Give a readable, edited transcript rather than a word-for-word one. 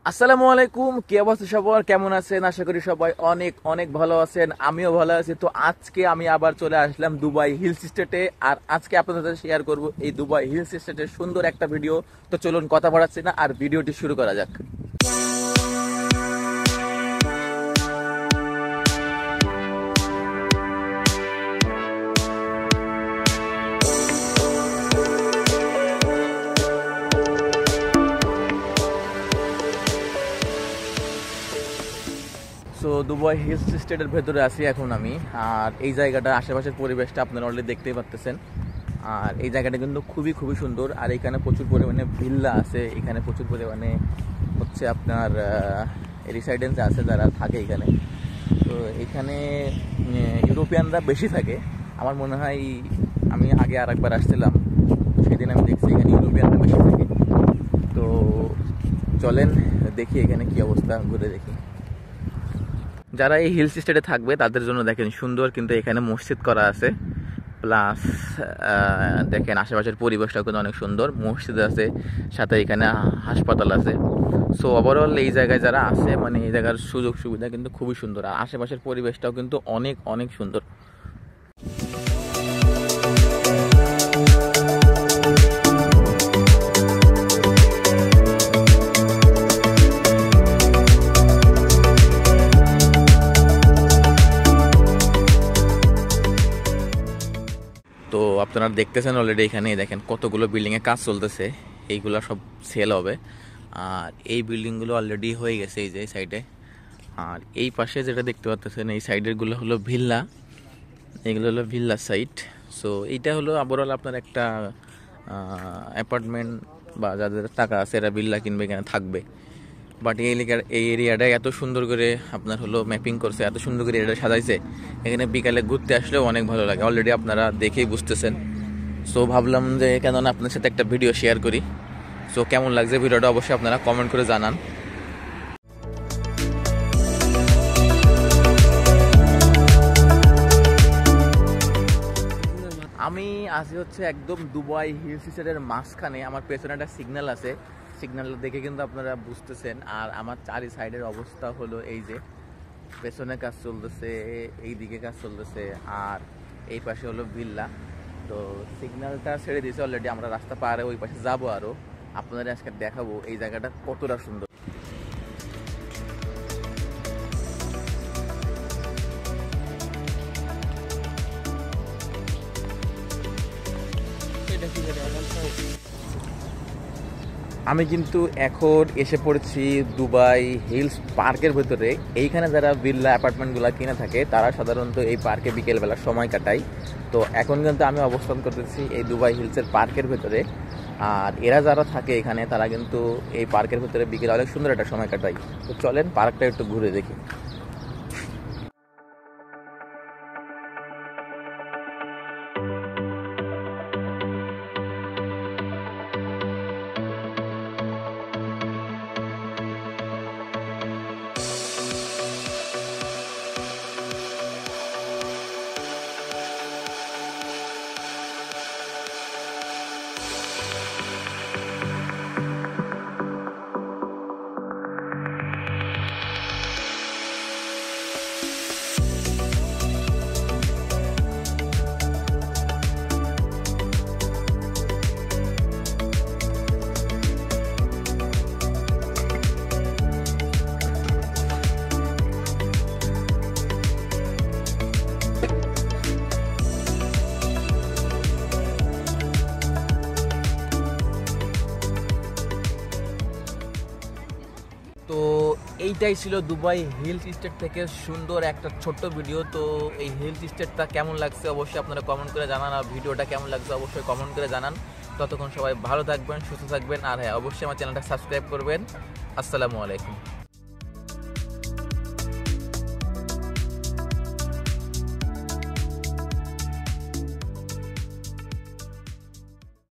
আসসালামু আলাইকুম, কি অবস্থা সবার? কেমন আছেন? আশা করি সবাই অনেক অনেক ভালো আছেন। আমিও ভালো আছি। তো আজকে আমি আবার চলে আসলাম দুবাই হিলস স্টেটে, আর আজকে আপনাদের সাথে শেয়ার করব এই দুবাই হিলস স্টেটের সুন্দর একটা ভিডিও। তো চলুন কথা বাড়াচ্ছি না, আর ভিডিওটি শুরু করা যাক। সো দুবাই হিলস স্টেটের ভেতরে আছি এখন আমি, আর এই জায়গাটা আশেপাশের পরিবেশটা আপনারা অলরেডি দেখতেই পাচ্ছেন। আর এই জায়গাটা কিন্তু খুবই খুবই সুন্দর, আর এখানে প্রচুর পরিমাণে ভিল্লা আছে, এখানে প্রচুর পরিমাণে হচ্ছে আপনার রিসাইডেন্স আছে যারা থাকে এখানে। তো এখানে ইউরোপিয়ানরা বেশি থাকে আমার মনে হয়। আমি আগে আর একবার আসছিলাম, সেদিন আমি দেখছি এখানে ইউরোপিয়ানরা বেশি থাকে। তো চলেন দেখি এখানে কি অবস্থা, ঘুরে দেখি। যারা এই হিলস স্টেটে থাকবে তাদের জন্য দেখেন সুন্দর কিন্তু এখানে মসজিদ করা আছে, প্লাস দেখেন আশেপাশের পরিবেশটাও কিন্তু অনেক সুন্দর। মসজিদ আছে, সাথে এখানে হাসপাতাল আছে। সো ওভারঅল এই জায়গায় যারা আছে মানে এই জায়গার সুযোগ সুবিধা কিন্তু খুবই সুন্দর, আর আশেপাশের পরিবেশটাও কিন্তু অনেক অনেক সুন্দর। তো আপনারা দেখতেছেন অলরেডি এখানে দেখেন কতগুলো বিল্ডিংয়ে কাজ চলতেছে, এইগুলো সব সেল হবে। আর এই বিল্ডিংগুলো অলরেডি হয়ে গেছে এই যে সাইডে। আর এই পাশে যেটা দেখতে পাচ্ছেন এই সাইডেরগুলো হলো ভিল্লা, এগুলো হলো ভিল্লা সাইট। সো এইটা হলো ওভারঅল আপনার একটা অ্যাপার্টমেন্ট, বা যাদের টাকা আছে এরা ভিল্লা কিনবে, এখানে থাকবে। বাট এই এরিয়াটা এত সুন্দর করে আপনার হলো ম্যাপিং করছে, এত সুন্দর করে এটা সাজাইছে, এখানে বিকালে ঘুরতে আসলেও অনেক ভালো লাগে। অলরেডি আপনারা দেখেই বুঝতেছেন। সো ভাবলাম যে কেননা আপনার সাথে একটা ভিডিও শেয়ার করি। সো কেমন লাগছে ভিডিওটা অবশ্যই আপনারা কমেন্ট করে জানান। আমি আছি হচ্ছে একদম দুবাই হিলস স্টেটের মাঝখানে। আমার পেছনে একটা সিগন্যাল আছে, সিগন্যাল দেখে কিন্তু আপনারা বুঝতেছেন। আর আমার চারি সাইডের অবস্থা হলো এই যে পেছনে কাজ চলতেছে, এই দিকে কাজ চলতেছে, আর এই পাশে হলো ভিল্লা। তো সিগন্যালটা ছেড়ে দিয়েছে অলরেডি, আমরা রাস্তা পারে ওই পাশে যাবো, আরও আপনাদের আজকে দেখাবো এই জায়গাটা কতটা সুন্দর। আমি কিন্তু এখন এসে পড়েছি দুবাই হিলস পার্কের ভেতরে। এইখানে যারা ভিল্লা অ্যাপার্টমেন্টগুলো কিনে থাকে তারা সাধারণত এই পার্কে বিকেলবেলা সময় কাটায়। তো এখন কিন্তু আমি অবস্থান করতেছি এই দুবাই হিলসের পার্কের ভেতরে। আর এরা যারা থাকে এখানে তারা কিন্তু এই পার্কের ভেতরে বিকেলে অনেক সুন্দর একটা সময় কাটায়। তো চলেন পার্কটা একটু ঘুরে দেখি। তো এইটাই ছিল দুবাই হিলস স্টেট থেকে সুন্দর একটা ছোট্ট ভিডিও। তো এই হিলস স্টেটটা কেমন লাগছে অবশ্যই আপনারা কমেন্ট করে জানান, আর ভিডিওটা কেমন লাগছে অবশ্যই কমেন্ট করে জানান। ততক্ষণ সবাই ভালো থাকবেন, সুস্থ থাকবেন, আর হ্যাঁ অবশ্যই আমার চ্যানেলটা সাবস্ক্রাইব করবেন। আসসালামু আলাইকুম।